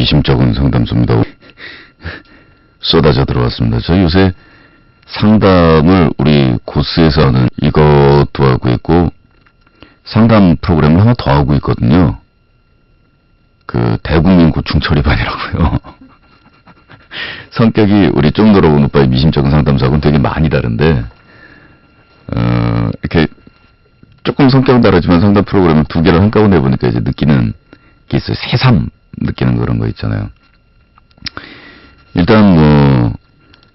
미심쩍은 상담소입니다. 쏟아져 들어왔습니다. 저 요새 상담을 우리 고스에서 하는 이것도 하고 있고 상담 프로그램을 하나 더 하고 있거든요. 그 대국민 고충 처리반이라고요. 성격이 우리 쫑 놀아본 오빠의 미심쩍은 상담소하고는 되게 많이 다른데 이렇게 조금 성격은 다르지만 상담 프로그램을 두 개를 한꺼번에 해보니까 이제 느끼는 게 있어요. 새삼 느끼는 그런 거 있잖아요. 일단 뭐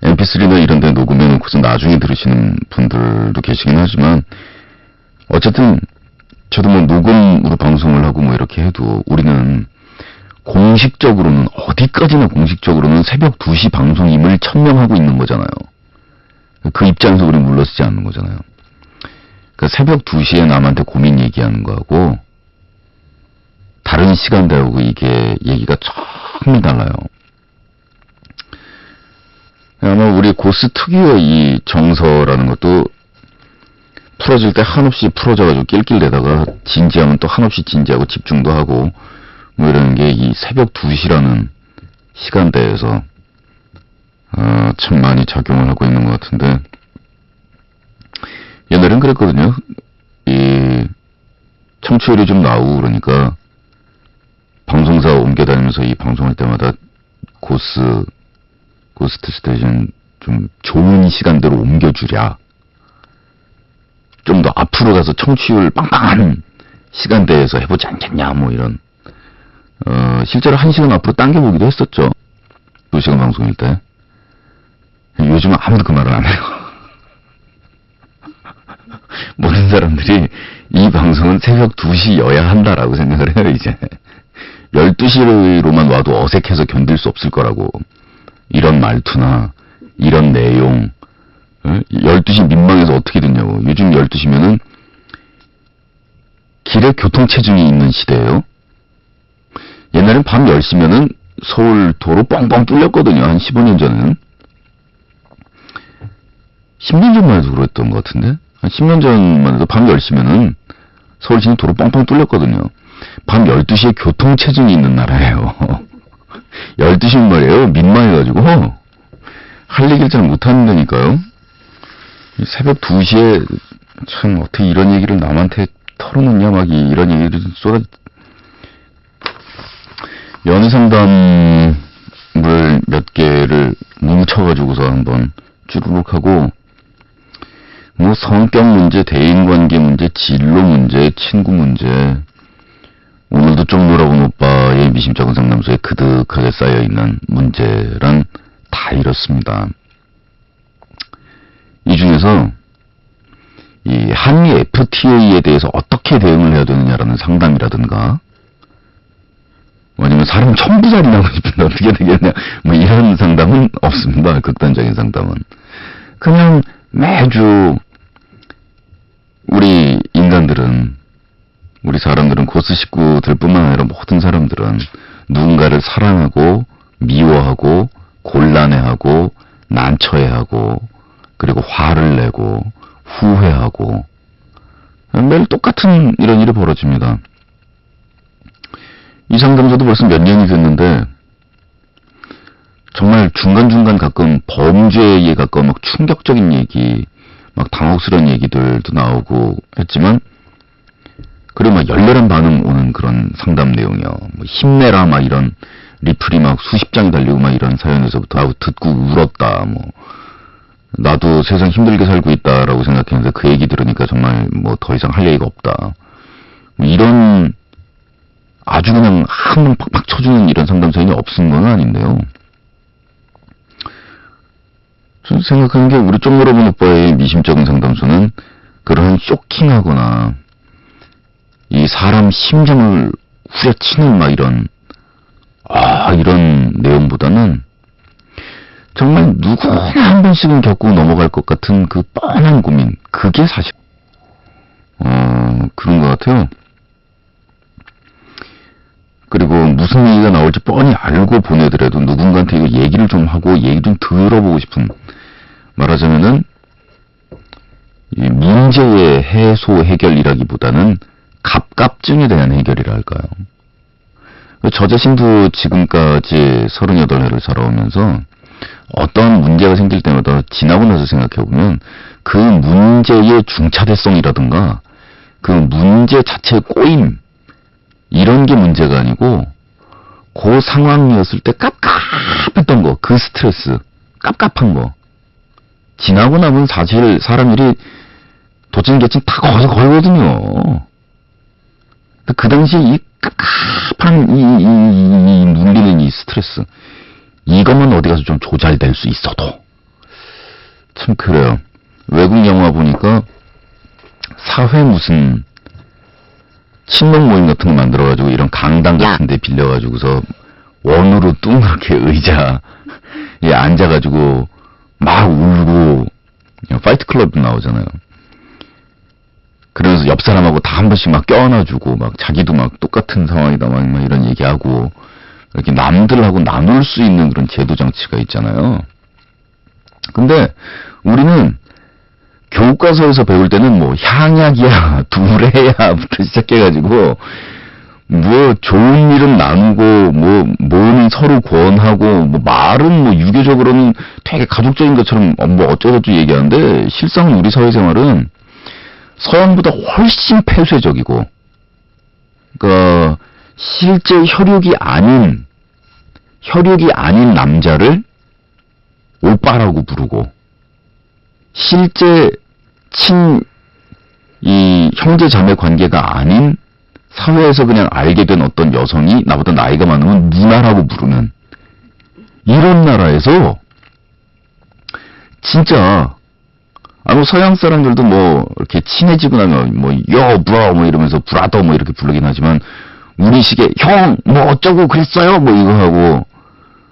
mp3나 이런 데 녹음해놓고서 나중에 들으시는 분들도 계시긴 하지만 어쨌든 저도 뭐 녹음으로 방송을 하고 뭐 이렇게 해도 우리는 공식적으로는 어디까지나 공식적으로는 새벽 2시 방송임을 천명하고 있는 거잖아요. 그 입장에서 우리는 물러서지 않는 거잖아요. 그 새벽 2시에 남한테 고민 얘기하는 거하고 다른 시간대하고 이게 얘기가 정말 달라요. 아마 우리 고스 특유의 이 정서라는 것도 풀어질 때 한없이 풀어져가지고 낄낄대다가 진지하면 또 한없이 진지하고 집중도 하고 뭐 이런 게 이 새벽 2시라는 시간대에서 참 많이 작용을 하고 있는 것 같은데 옛날엔 그랬거든요. 이 청취율이 좀 나오고 그러니까 방송사 옮겨다니면서 이 방송할 때마다 고스트 스테이션 좀 좋은 시간대로 옮겨주랴. 좀 더 앞으로 가서 청취율 빵빵한 시간대에서 해보지 않겠냐 뭐 이런 실제로 1시간 앞으로 당겨보기도 했었죠. 2시간 방송일 때. 요즘은 아무도 그 말을 안 해요. 모든 사람들이 이 방송은 새벽 2시여야 한다라고 생각을 해요. 이제 12시로만 와도 어색해서 견딜 수 없을 거라고. 이런 말투나 이런 내용 12시 민망해서 어떻게 됐냐고. 요즘 12시면은 길에 교통체증이 있는 시대예요. 옛날엔 밤 10시면은 서울 도로 뻥뻥 뚫렸거든요. 한 15년 전에는. 10년 전만 해도 그랬던 것 같은데. 한 10년 전만 해도 밤 10시면은 서울 시내 도로 뻥뻥 뚫렸거든요. 밤 12시에 교통체증이 있는 나라예요. 12시면 말이에요. 민망해가지고 할 얘기를 잘 못한다니까요. 새벽 2시에 참 어떻게 이런 얘기를 남한테 털어놓냐 막 이런 얘기를 연애상담을 몇 개를 뭉쳐가지고서 한번 쭈루룩 하고 뭐 성격 문제, 대인관계 문제, 진로 문제, 친구 문제 오늘도 좀 놀아본 오빠의 미심쩍은 상담소에 그득하게 쌓여있는 문제란 다 이렇습니다. 이 중에서 이 한미 FTA에 대해서 어떻게 대응을 해야 되느냐라는 상담이라든가 아니면 사람 천부살이 나고 싶은데 어떻게 되겠냐 뭐 이런 상담은 없습니다. 극단적인 상담은 그냥 매주 우리 인간들은 우리 사람들은 고스 식구들 뿐만 아니라 모든 사람들은 누군가를 사랑하고 미워하고 곤란해하고 난처해하고 그리고 화를 내고 후회하고 매일 똑같은 이런 일이 벌어집니다. 이 상담소도 벌써 몇 년이 됐는데 정말 중간중간 가끔 범죄에 가까운 막 충격적인 얘기 막 당혹스러운 얘기들도 나오고 했지만 그리고 막 열렬한 반응 오는 그런 상담 내용이요. 뭐 힘내라 막 이런 리플이 막 수십 장이 달리고 막 이런 사연에서부터 듣고 울었다 뭐 나도 세상 힘들게 살고 있다라고 생각했는데 그 얘기 들으니까 정말 뭐 더 이상 할 얘기가 없다. 뭐 이런 아주 그냥 한 방 팍팍 쳐주는 이런 상담 사연이 없은 건 아닌데요. 저는 생각하는 게 우리 쫑 놀아본 오빠의 미심쩍은 상담소는 그런 쇼킹하거나 이 사람 심장을 후려치는 막 이런 내용보다는 정말 누구나 한 번씩은 겪고 넘어갈 것 같은 그 뻔한 고민 그게 사실 그런 것 같아요. 그리고 무슨 얘기가 나올지 뻔히 알고 보내더라도 누군가한테 이거 얘기를 좀 하고 얘기 좀 들어보고 싶은 말하자면은 이 문제의 해소 해결이라기보다는 갑갑증에 대한 해결이라 할까요. 저 자신도 지금까지 38회를 살아오면서 어떤 문제가 생길 때마다 지나고 나서 생각해보면 그 문제의 중차대성이라든가 그 문제 자체의 꼬임 이런 게 문제가 아니고 그 상황이었을 때 깝깝했던 거, 그 스트레스, 깝깝한 거 지나고 나면 사실 사람들이 도찐개찐 다 거기서 걸거든요. 그 당시에 이 깝깝한 이 눌리는 이 스트레스 이것만 어디 가서 좀 조절될 수 있어도 참 그래요. 외국 영화 보니까 사회 무슨 친목 모임 같은 거 만들어가지고 이런 강당 같은 데 빌려가지고서 원으로 뚱그렇게 의자에 앉아가지고 막 울고 파이트 클럽 나오잖아요. 그러면서 옆 사람하고 다 한 번씩 막 껴안아주고 막 자기도 막 똑같은 상황이다 막 이런 얘기하고 이렇게 남들하고 나눌 수 있는 그런 제도 장치가 있잖아요. 근데 우리는 교과서에서 배울 때는 뭐 향약이야 두레야부터 시작해가지고 뭐 좋은 일은 나누고 뭐는 서로 권하고 뭐 말은 뭐 유교적으로는 되게 가족적인 것처럼 뭐 어쩌고저쩌고 얘기하는데 실상 우리 사회생활은 서양보다 훨씬 폐쇄적이고 그러니까 실제 혈육이 아닌 남자를 오빠라고 부르고 실제 이 형제 자매 관계가 아닌 사회에서 그냥 알게 된 어떤 여성이 나보다 나이가 많으면 누나라고 부르는 이런 나라에서 진짜 뭐 서양 사람들도 뭐 이렇게 친해지고 나면 뭐 yo bro 뭐 이러면서 브라더 뭐 이렇게 부르긴 하지만 우리식의 형 뭐 어쩌고 그랬어요 뭐 이거 하고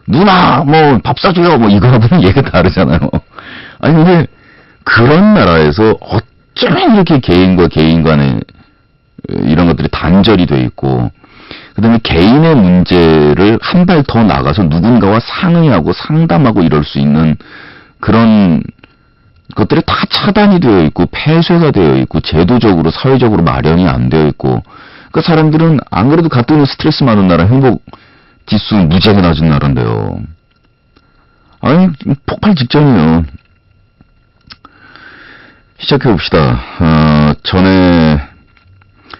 누나 뭐 밥 사줘요 뭐 이거 하고는 얘가 다르잖아요. 아니 근데 그런 나라에서 어쩌면 이렇게 개인과 개인 간의 이런 것들이 단절이 돼 있고 그 다음에 개인의 문제를 한 발 더 나가서 누군가와 상의하고 상담하고 이럴 수 있는 그런 것들이 다 차단이 되어 있고 폐쇄가 되어 있고 제도적으로 사회적으로 마련이 안 되어 있고 그 사람들은 안 그래도 가뜩이나 스트레스 많은 나라 행복 지수 무지하게 낮은 나라인데요. 아니 폭발 직전이에요. 시작해봅시다. 전에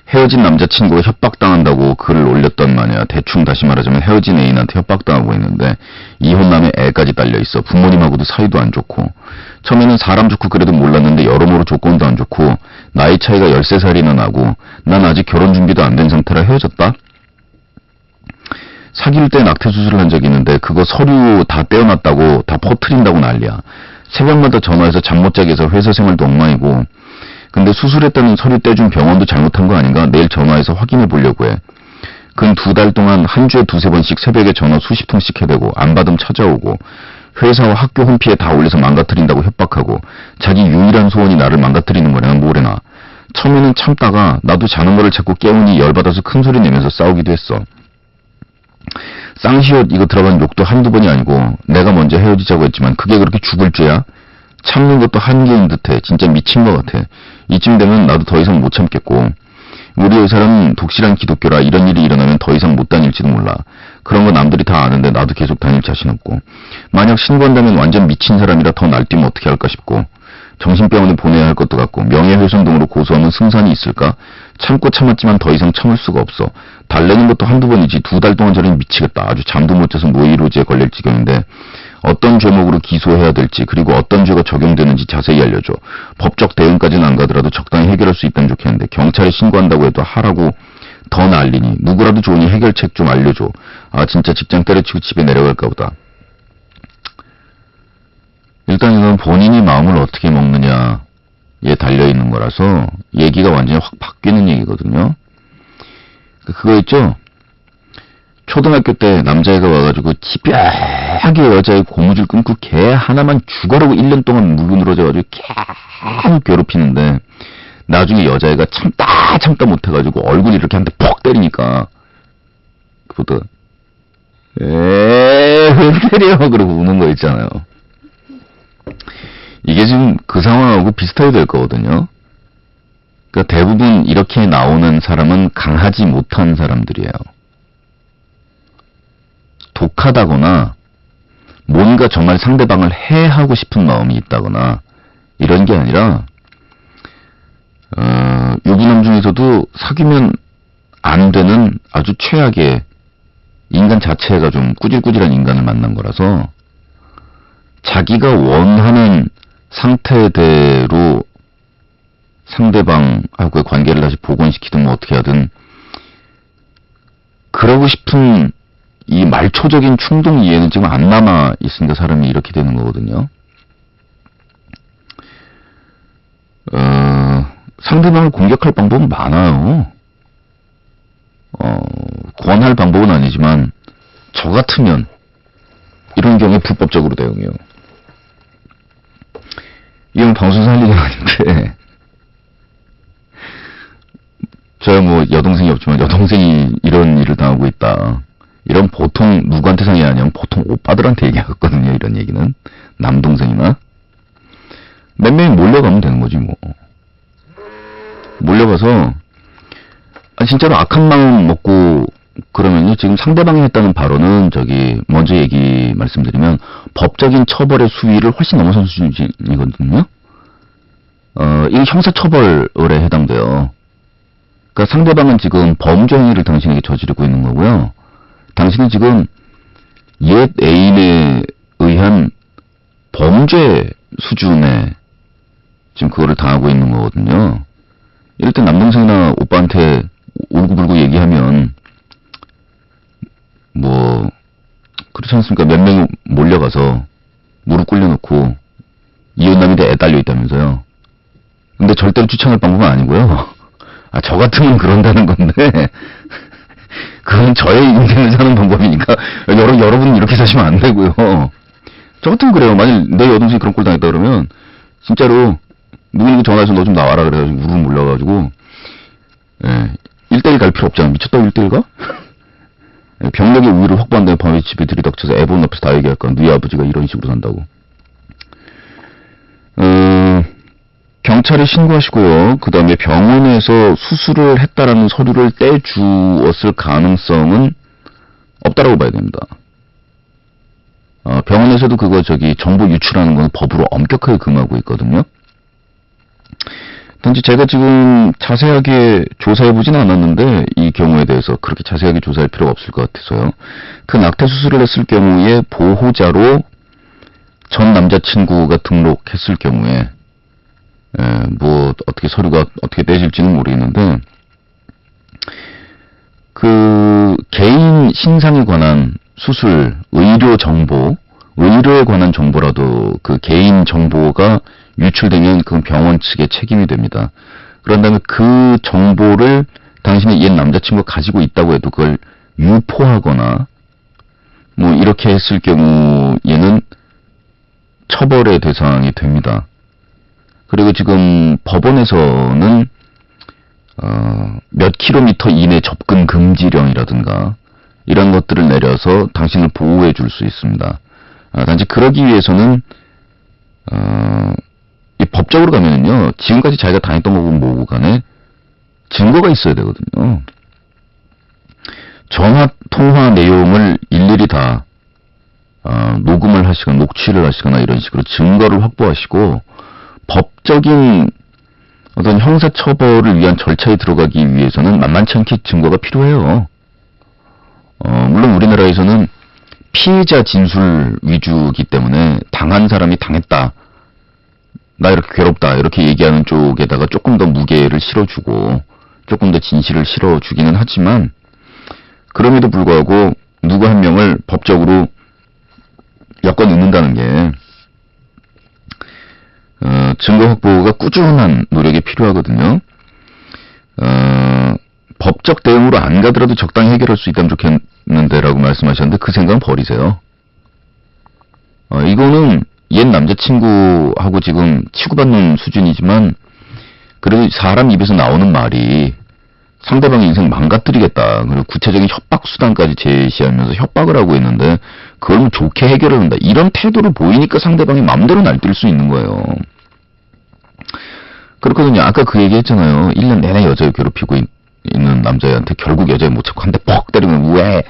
헤어진 남자친구가 협박당한다고 글을 올렸던 마냐 대충 다시 말하자면 헤어진 애인한테 협박당하고 있는데 이혼남에 애까지 딸려있어. 부모님하고도 사이도 안 좋고 처음에는 사람 좋고 그래도 몰랐는데 여러모로 조건도 안 좋고 나이 차이가 13살이나 나고 난 아직 결혼 준비도 안 된 상태라 헤어졌다. 사귈 때 낙태 수술을 한 적이 있는데 그거 서류 다 떼어놨다고 다 퍼트린다고 난리야. 새벽마다 전화해서 잠 못 자게 해서 회사 생활도 엉망이고 근데 수술했다는 서류 떼준 병원도 잘못한 거 아닌가? 내일 전화해서 확인해 보려고 해. 근 2달 동안 한 주에 2-3번씩 새벽에 전화 수십 통씩 해대고 안 받으면 찾아오고 회사와 학교 홈피에 다 올려서 망가뜨린다고 협박하고 자기 유일한 소원이 나를 망가뜨리는 거냐 뭐래나. 처음에는 참다가 나도 자는 거를 자꾸 깨우니 열받아서 큰 소리 내면서 싸우기도 했어. 쌍시옷 이거 들어간 욕도 한두 번이 아니고 내가 먼저 헤어지자고 했지만 그게 그렇게 죽을 죄야? 참는 것도 한계인 듯해. 진짜 미친 것 같아. 이쯤 되면 나도 더 이상 못 참겠고 우리 회사는 독실한 기독교라 이런 일이 일어나면 더 이상 못 다닐지도 몰라. 그런 거 남들이 다 아는데 나도 계속 다닐 자신 없고 만약 신고한다면 완전 미친 사람이라 더 날뛰면 어떻게 할까 싶고 정신병원에 보내야 할 것도 같고 명예훼손 등으로 고소하면 승산이 있을까? 참고 참았지만 더 이상 참을 수가 없어. 달래는 것도 한두 번이지 2달 동안 저는 미치겠다. 아주 잠도 못 자서 노이로제에 걸릴 지경인데 어떤 죄목으로 기소해야 될지 그리고 어떤 죄가 적용되는지 자세히 알려줘. 법적 대응까지는 안 가더라도 적당히 해결할 수 있다면 좋겠는데 경찰에 신고한다고 해도 하라고 더 난리니 누구라도 좋으니 해결책 좀 알려줘. 아 진짜 직장 때려치고 집에 내려갈까 보다. 일단 이건 본인이 마음을 어떻게 먹느냐에 달려있는 거라서 얘기가 완전히 확 바뀌는 얘기거든요. 그거 있죠? 초등학교 때 남자애가 와가지고 집요하게 여자의 고무줄 끊고 걔 하나만 죽어라고 1년 동안 물어늘어져가지고 계속 괴롭히는데 나중에 여자애가 참다 못해가지고 얼굴 이렇게 한 대 퍽 때리니까 그보다 왜 때려 그러고 우는 거 있잖아요. 이게 지금 그 상황하고 비슷하게 될 거거든요. 그러니까 대부분 이렇게 나오는 사람은 강하지 못한 사람들이에요. 독하다거나 뭔가 정말 상대방을 해하고 싶은 마음이 있다거나 이런 게 아니라 유부남 중에서도 사귀면 안 되는 아주 최악의 인간 자체가 좀 꾸질꾸질한 인간을 만난 거라서 자기가 원하는 상태대로 상대방하고의 관계를 다시 복원시키든 뭐 어떻게 하든 그러고 싶은 이 말초적인 충동 이해는 지금 안 남아 있으니까 사람이 이렇게 되는 거거든요. 상대방을 공격할 방법은 많아요. 권할 방법은 아니지만 저 같으면 이런 경우에 불법적으로 대응해요. 이건 방송에서 할 얘기는 아닌데 저야 뭐 여동생이 없지만 여동생이 이런 일을 당하고 있다. 이런 보통 누구한테 상의 아니면 보통 오빠들한테 얘기하거든요. 이런 얘기는 남동생이나 몇 명이 몰려가면 되는 거지 뭐. 몰려가서 진짜로 악한 마음 먹고 그러면요. 지금 상대방이 했다는 발언은 먼저 말씀드리면 법적인 처벌의 수위를 훨씬 넘어선 수준이거든요. 이게 형사처벌에 해당돼요. 그러니까 상대방은 지금 범죄 행위를 당신에게 저지르고 있는 거고요. 당신은 지금 옛 애인에 의한 범죄 수준에 지금 그거를 당하고 있는 거거든요. 이럴 때 남동생이나 오빠한테 울고불고 얘기하면 뭐 그렇지 않습니까? 몇 명이 몰려가서 무릎 꿇려놓고 이혼남인데 애 딸려있다면서요. 근데 절대로 추천할 방법은 아니고요. 저 같으면 그런다는 건데 그건 저의 인생을 사는 방법이니까 여러분은 이렇게 사시면 안 되고요. 저 같으면 그래요. 만일 내 여동생이 그런 꼴 당했다 그러면 진짜로 누구누구 전화해서 너 좀 나와라 그래가지고 무릎 몰려가지고 1대1 갈 필요 없잖아. 미쳤다고 1대1 가? 병력의 우위를 확보한 다음에 밤에 집에 들이닥쳐서 애 보는 앞에서 다 얘기할 거야. 너희 아버지가 이런 식으로 산다고. 경찰에 신고하시고요. 그 다음에 병원에서 수술을 했다라는 서류를 떼주었을 가능성은 없다라고 봐야 됩니다. 병원에서도 그거 정보 유출하는 건 법으로 엄격하게 금하고 있거든요. 단지 제가 지금 자세하게 조사해보진 않았는데 이 경우에 대해서 그렇게 자세하게 조사할 필요가 없을 것 같아서요. 그 낙태 수술을 했을 경우에 보호자로 전 남자친구가 등록했을 경우에 뭐 어떻게 서류가 어떻게 떼질지는 모르겠는데 그 개인 신상에 관한 수술 의료 정보 의료에 관한 정보라도 그 개인 정보가 유출되면 그건 병원 측의 책임이 됩니다. 그런 다음에 그 정보를 당신의 옛 남자친구가 가지고 있다고 해도 그걸 유포하거나 뭐 이렇게 했을 경우에는 처벌의 대상이 됩니다. 그리고 지금 법원에서는 몇 킬로미터 이내 접근 금지령이라든가 이런 것들을 내려서 당신을 보호해 줄 수 있습니다. 단지 그러기 위해서는 이 법적으로 가면은요, 지금까지 자기가 당했던 거고 뭐고 간에 증거가 있어야 되거든요. 전화 통화 내용을 일일이 다 녹음을 하시거나 녹취를 하시거나 이런 식으로 증거를 확보하시고 법적인 어떤 형사처벌을 위한 절차에 들어가기 위해서는 만만치 않게 증거가 필요해요. 물론 우리나라에서는 피해자 진술 위주이기 때문에 당한 사람이 당했다, 나 이렇게 괴롭다 이렇게 얘기하는 쪽에다가 조금 더 무게를 실어주고 조금 더 진실을 실어주기는 하지만 그럼에도 불구하고 누구 한 명을 법적으로 엮어 넣는다는 게 증거 확보가 꾸준한 노력이 필요하거든요. 법적 대응으로 안 가더라도 적당히 해결할 수 있다면 좋겠는데라고 말씀하셨는데 그 생각은 버리세요. 이거는 옛 남자친구하고 지금 치고받는 수준이지만 그래도 사람 입에서 나오는 말이 상대방의 인생 망가뜨리겠다. 그리고 구체적인 협박 수단까지 제시하면서 협박을 하고 있는데 그걸 좋게 해결을 한다. 이런 태도를 보이니까 상대방이 마음대로 날뛸 수 있는 거예요. 그렇거든요. 아까 그 얘기 했잖아요. 1년 내내 여자를 괴롭히고 있는 남자애한테 결국 여자애 못 찾고 한 대 퍽 때리면 왜?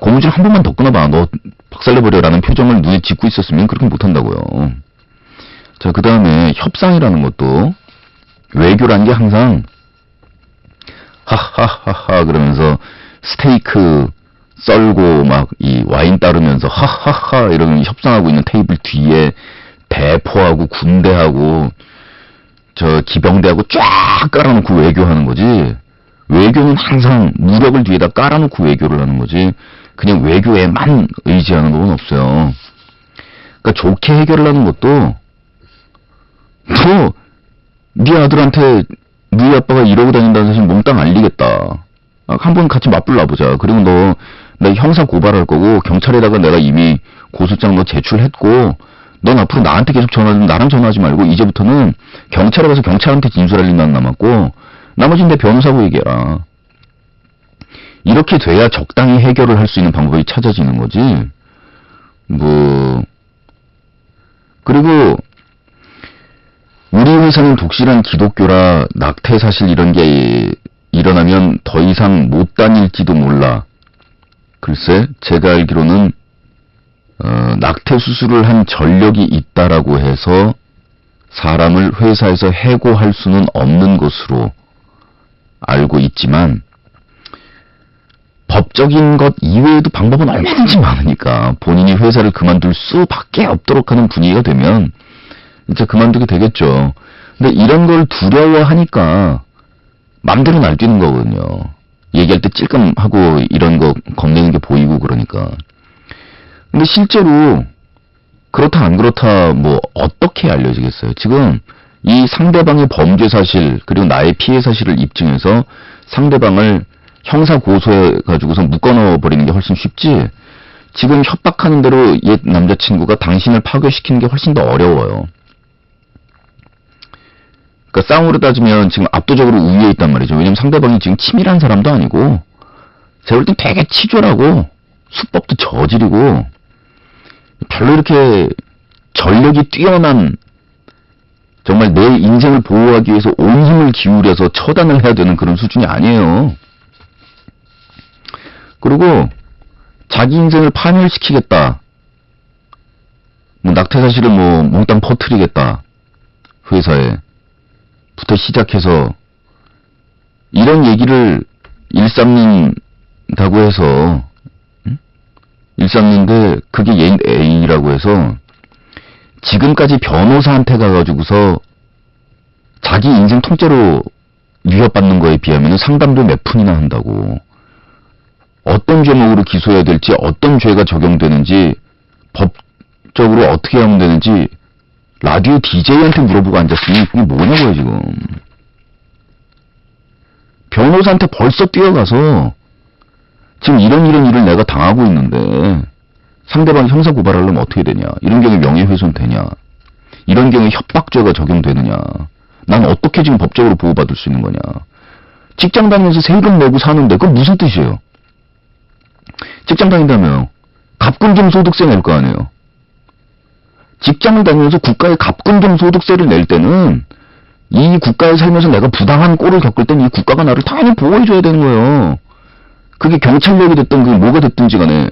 고무줄 한 번만 더 끊어봐. 너 박살내버려라는 표정을 눈에 짓고 있었으면 그렇게 못한다고요. 자, 그 다음에 협상이라는 것도 외교라는 게 항상 하하하하 그러면서 스테이크 썰고 막 이 와인 따르면서 하하하 이러면 협상하고 있는 테이블 뒤에 대포하고 군대하고 저 기병대하고 쫙 깔아놓고 외교하는 거지. 외교는 항상 무력을 뒤에다 깔아놓고 외교를 하는 거지. 그냥 외교에만 의지하는 건 없어요. 그러니까 좋게 해결을 하는 것도 너 네 아들한테 네 아빠가 이러고 다닌다는 사실 몽땅 알리겠다. 한번 같이 맞불나보자. 그리고 너 나 형사 고발할 거고 경찰에다가 내가 이미 고소장 너 제출했고 넌 앞으로 나한테 계속 전화하지 나랑 전화하지 말고 이제부터는 경찰에 가서 경찰한테 진술할 일만 남았고 나머지는 내 변호사하고 얘기해라. 이렇게 돼야 적당히 해결을 할 수 있는 방법이 찾아지는 거지. 그리고 우리 회사는 독실한 기독교라 낙태 사실 이런 게 일어나면 더 이상 못 다닐지도 몰라. 글쎄, 제가 알기로는 낙태 수술을 한 전력이 있다라고 해서 사람을 회사에서 해고할 수는 없는 것으로 알고 있지만 법적인 것 이외에도 방법은 얼마든지 많으니까 본인이 회사를 그만둘 수밖에 없도록 하는 분위기가 되면 이제 그만두게 되겠죠. 근데 이런 걸 두려워하니까 맘대로 날뛰는 거거든요. 얘기할 때 찔끔하고 이런 거 겁내는 게 보이고 그러니까. 근데 실제로 그렇다 안 그렇다 뭐 어떻게 알려지겠어요? 지금 이 상대방의 범죄 사실 그리고 나의 피해 사실을 입증해서 상대방을 형사 고소해 가지고서 묶어넣어 버리는 게 훨씬 쉽지. 지금 협박하는 대로 옛 남자친구가 당신을 파괴시키는 게 훨씬 더 어려워요. 그러니까 싸움으로 따지면 지금 압도적으로 우위에 있단 말이죠. 왜냐면 상대방이 지금 치밀한 사람도 아니고 제가 볼 땐 되게 치졸하고 수법도 저지르고 별로 이렇게 전력이 뛰어난 정말 내 인생을 보호하기 위해서 온 힘을 기울여서 처단을 해야 되는 그런 수준이 아니에요. 그리고 자기 인생을 파멸시키겠다. 뭐 낙태 사실을 뭐 몽땅 퍼뜨리겠다. 회사에. 부터 시작해서 이런 얘기를 일삼는다고 해서 일삼는데 그게 A라고 해서 지금까지 변호사한테 가가지고서 자기 인생 통째로 위협받는 거에 비하면 상담도 몇 푼이나 한다고. 어떤 죄목으로 기소해야 될지 어떤 죄가 적용되는지 법적으로 어떻게 하면 되는지 라디오 DJ한테 물어보고 앉았으니 그게 뭐냐고요 지금. 변호사한테 벌써 뛰어가서 지금 이런 일을 내가 당하고 있는데 상대방이 형사고발하려면 어떻게 되냐. 이런 경우에 명예훼손 되냐. 이런 경우에 협박죄가 적용되느냐. 난 어떻게 지금 법적으로 보호받을 수 있는 거냐. 직장 다니면서 세금 내고 사는데 그건 무슨 뜻이에요. 직장 다닌다며 갑근종 소득세 낼 거 아니에요. 직장을 다니면서 국가에 갑근종 소득세를 낼 때는 이 국가에 살면서 내가 부당한 꼴을 겪을 땐 이 국가가 나를 당연히 보호해줘야 되는 거예요. 그게 경찰력이 됐든 그게 뭐가 됐든지 간에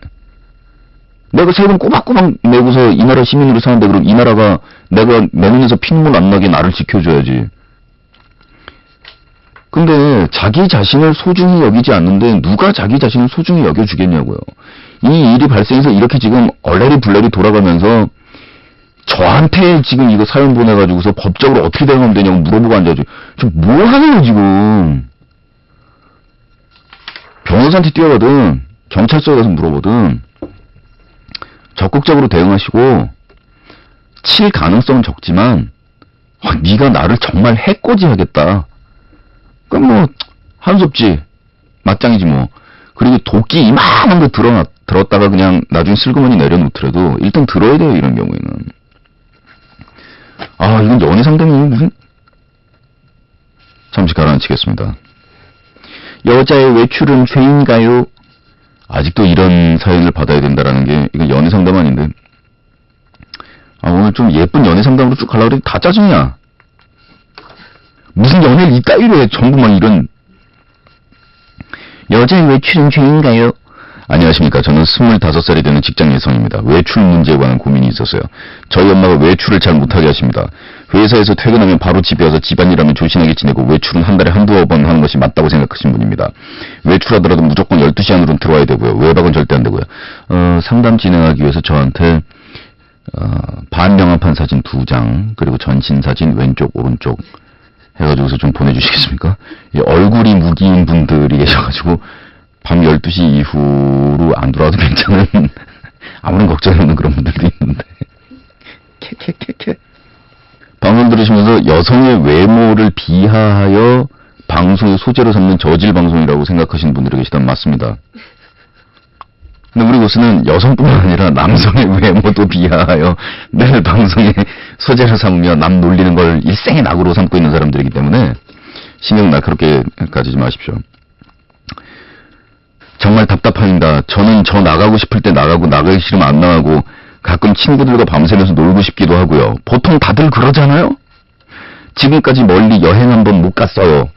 내가 세금 꼬박꼬박 내고서 이 나라 시민으로 사는데 그럼 이 나라가 내가 내 눈에서 피눈물 안 나게 나를 지켜줘야지. 근데 자기 자신을 소중히 여기지 않는데 누가 자기 자신을 소중히 여겨주겠냐고요. 이 일이 발생해서 이렇게 지금 얼레리 불레리 돌아가면서 저한테 지금 이거 사연 보내가지고서 법적으로 어떻게 대응하면 되냐고 물어보고 앉아야지. 지금 뭐 하는 거야 지금. 변호사한테 뛰어가든 경찰서에 가서 물어보든 적극적으로 대응하시고 칠 가능성은 적지만 네가 나를 정말 해코지하겠다. 그럼 뭐 한 수 없지. 맞짱이지 뭐. 그리고 도끼 이만한 거 들었다가 그냥 나중에 슬그머니 내려놓더라도 일단 들어야 돼요 이런 경우에는. 아 이건 연애 상담이 무슨. 잠시 가라앉히겠습니다. 여자의 외출은 죄인가요? 아직도 이런 사연을 받아야 된다라는 게 이거 연애 상담 아닌데. 아 오늘 좀 예쁜 연애 상담으로 쭉 가려고 그랬는데 다 짜증이야. 무슨 연애를 이따위로 해. 전부 막 이런. 여자의 외출은 죄인가요? 안녕하십니까. 저는 25살이 되는 직장 여성입니다. 외출 문제에 관한 고민이 있었어요. 저희 엄마가 외출을 잘 못하게 하십니다. 회사에서 퇴근하면 바로 집에 와서 집안일하면 조신하게 지내고 외출은 한 달에 한두 번 하는 것이 맞다고 생각하시는 분입니다. 외출하더라도 무조건 12시 안으로는 들어와야 되고요. 외박은 절대 안 되고요. 상담 진행하기 위해서 저한테 반영합한 사진 2장 그리고 전신 사진 왼쪽 오른쪽 해가지고서 좀 보내주시겠습니까? 얼굴이 무기인 분들이 계셔가지고 밤 12시 이후로 안 들어와도 괜찮은 아무런 걱정이 없는 그런 분들도 있는데 캐캐캐캐 방송 들으시면서 여성의 외모를 비하하여 방송의 소재로 삼는 저질 방송이라고 생각하시는 분들이 계시다면 맞습니다. 근데 우리 곳은 여성뿐만 아니라 남성의 외모도 비하하여 늘 방송의 소재로 삼으며 남 놀리는 걸 일생의 낙으로 삼고 있는 사람들이기 때문에 신경 날카롭게 가지지 마십시오. 정말 답답합니다. 저는 저 나가고 싶을 때 나가고 나가기 싫으면 안 나가고 가끔 친구들과 밤새면서 놀고 싶기도 하고요. 보통 다들 그러잖아요? 지금까지 멀리 여행 한번 못 갔어요.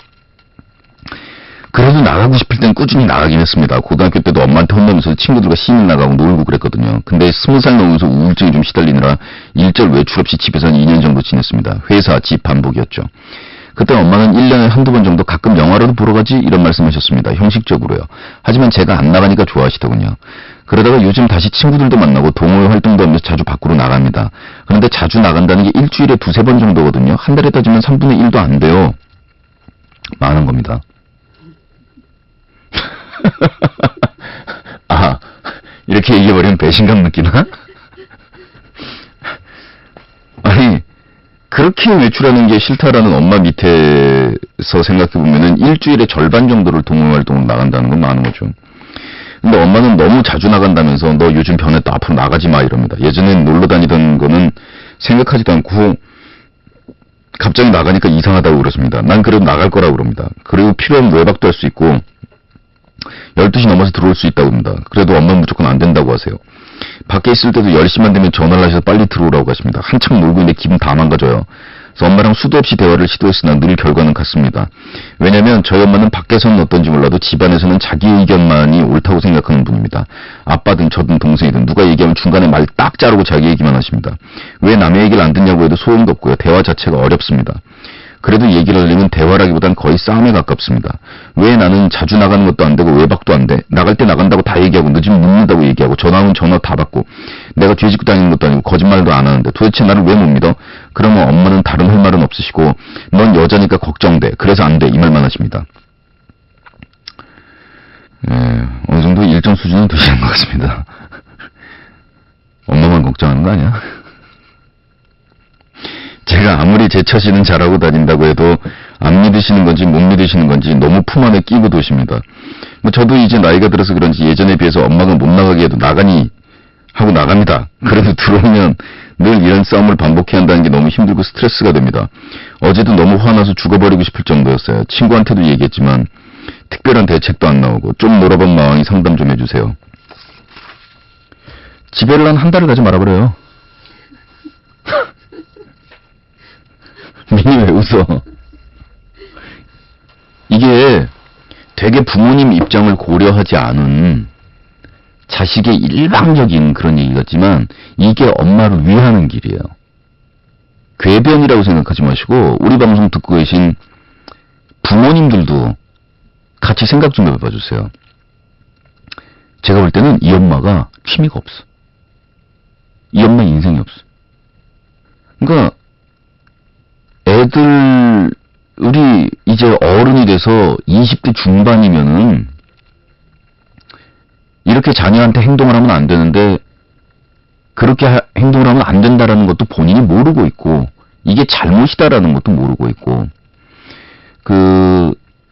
그래도 나가고 싶을 땐 꾸준히 나가긴 했습니다. 고등학교 때도 엄마한테 혼나면서 친구들과 시민 나가고 놀고 그랬거든요. 근데 20살 넘으면서 우울증이 좀 시달리느라 일절 외출 없이 집에서 한 2년 정도 지냈습니다. 회사, 집 반복이었죠. 그때 엄마는 1년에 한두 번 정도 가끔 영화라도 보러 가지 이런 말씀하셨습니다. 형식적으로요. 하지만 제가 안 나가니까 좋아하시더군요. 그러다가 요즘 다시 친구들도 만나고 동호회 활동도 하면서 자주 밖으로 나갑니다. 그런데 자주 나간다는 게 일주일에 2-3번 정도거든요. 한 달에 따지면 3분의 1도 안 돼요. 많은 겁니다. 아, 이렇게 얘기해버리면 배신감 느끼나? 아니, 그렇게 외출하는 게 싫다라는 엄마 밑에서 생각해보면은 일주일에 절반 정도를 동호회 활동으로 나간다는 건 많은 거죠. 근데 엄마는 너무 자주 나간다면서 너 요즘 변했다 앞으로 나가지 마 이럽니다. 예전엔 놀러 다니던 거는 생각하지도 않고 갑자기 나가니까 이상하다고 그러십니다. 난 그래도 나갈 거라고 그럽니다. 그리고 필요하면 외박도 할 수 있고 12시 넘어서 들어올 수 있다고 합니다. 그래도 엄마는 무조건 안 된다고 하세요. 밖에 있을 때도 10시만 되면 전화를 하셔서 빨리 들어오라고 하십니다. 한창 놀고 있는데 기분 다 망가져요. 그래서 엄마랑 수도 없이 대화를 시도했으나 늘 결과는 같습니다. 왜냐면 저희 엄마는 밖에서는 어떤지 몰라도 집안에서는 자기 의견만이 옳다고 생각하는 분입니다. 아빠든 저든 동생이든 누가 얘기하면 중간에 말 딱 자르고 자기 얘기만 하십니다. 왜 남의 얘기를 안 듣냐고 해도 소용도 없고요. 대화 자체가 어렵습니다. 그래도 얘기를 하려면 대화라기보단 거의 싸움에 가깝습니다. 왜 나는 자주 나가는 것도 안 되고 외박도 안 돼? 나갈 때 나간다고 다 얘기하고 늦으면 묻는다고 얘기하고 전화 오면 전화 다 받고 내가 뒤집고 다니는 것도 아니고 거짓말도 안 하는데 도대체 나를 왜 못 믿어? 그러면 엄마는 다른 할 말은 없으시고 넌 여자니까 걱정돼. 그래서 안 돼. 이 말만 하십니다. 어느 정도 일정 수준은 되시는 것 같습니다. 엄마만 걱정하는 거 아니야? 제가 아무리 제 처신은 잘하고 다닌다고 해도 안 믿으시는 건지 못 믿으시는 건지 너무 품 안에 끼고 도십니다. 뭐 저도 이제 나이가 들어서 그런지 예전에 비해서 엄마가 못 나가게 해도 나가니 하고 나갑니다. 그래도 들어오면 늘 이런 싸움을 반복해야 한다는 게 너무 힘들고 스트레스가 됩니다. 어제도 너무 화나서 죽어버리고 싶을 정도였어요. 친구한테도 얘기했지만 특별한 대책도 안 나오고 좀 놀아본 마왕이 상담 좀 해주세요. 집에를 한 달을 가지 말아버려요. 미니 왜 웃어? 이게 되게 부모님 입장을 고려하지 않은 자식의 일방적인 그런 얘기 같지만 이게 엄마를 위하는 길이에요. 궤변이라고 생각하지 마시고 우리 방송 듣고 계신 부모님들도 같이 생각 좀 해봐 주세요. 제가 볼 때는 이 엄마가 취미가 없어. 이 엄마 인생이 없어. 그러니까 우리 이제 어른이 돼서 20대 중반이면은 이렇게 자녀한테 행동을 하면 안 되는데 그렇게 행동을 하면 안 된다라는 것도 본인이 모르고 있고 이게 잘못이다라는 것도 모르고 있고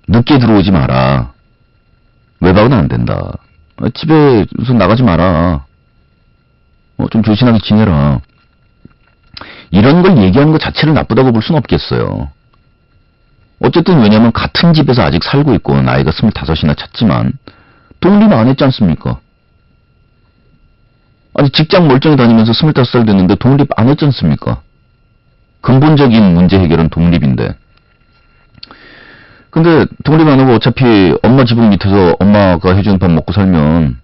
늦게 들어오지 마라. 외박은 안 된다. 집에 우선 나가지 마라. 좀 조신하게 지내라. 이런 걸 얘기하는 것 자체를 나쁘다고 볼 수는 없겠어요. 어쨌든 왜냐면 같은 집에서 아직 살고 있고 나이가 25이나 찼지만 독립 안 했지 않습니까? 아니 직장 멀쩡히 다니면서 25살 됐는데 독립 안 했지 않습니까? 근본적인 문제 해결은 독립인데. 근데 독립 안 하고 어차피 엄마 지붕 밑에서 엄마가 해주는 밥 먹고 살면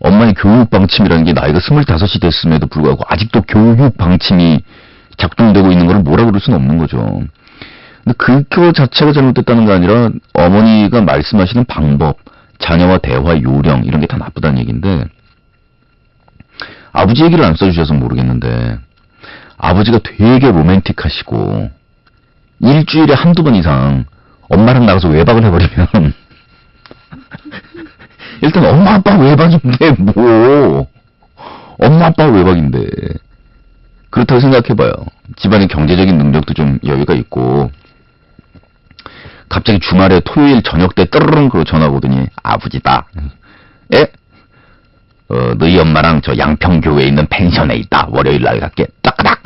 엄마의 교육 방침이라는 게 나이가 25이 됐음에도 불구하고 아직도 교육 방침이 작동되고 있는 걸 뭐라 그럴 수는 없는 거죠. 근데 그거 자체가 잘못됐다는 게 아니라 어머니가 말씀하시는 방법, 자녀와 대화 요령 이런 게 다 나쁘다는 얘기인데, 아버지 얘기를 안 써주셔서 모르겠는데 아버지가 되게 로맨틱하시고 일주일에 한두 번 이상 엄마랑 나가서 외박을 해버리면 일단 엄마 아빠 외박인데 뭐 엄마 아빠 외박인데 그렇다고 생각해봐요. 집안의 경제적인 능력도 좀 여유가 있고 갑자기 주말에 토요일 저녁 때 떠르릉 그러고 전화 오더니 아버지다. 에? 너희 엄마랑 저 양평교회에 있는 펜션에 있다. 월요일 날 갈게. 따까닥.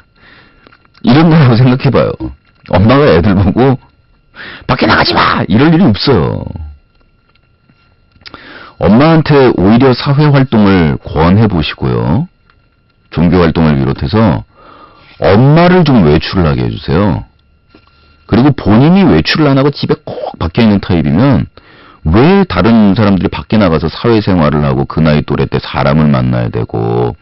이런 거라고 생각해봐요. 엄마가 애들 보고 밖에 나가지 마! 이럴 일이 없어요. 엄마한테 오히려 사회활동을 권해보시고요. 종교활동을 비롯해서 엄마를 좀 외출을 하게 해주세요. 그리고 본인이 외출을 안 하고 집에 콕 박혀있는 타입이면 왜 다른 사람들이 밖에 나가서 사회생활을 하고 그 나이 또래 때 사람을 만나야 되고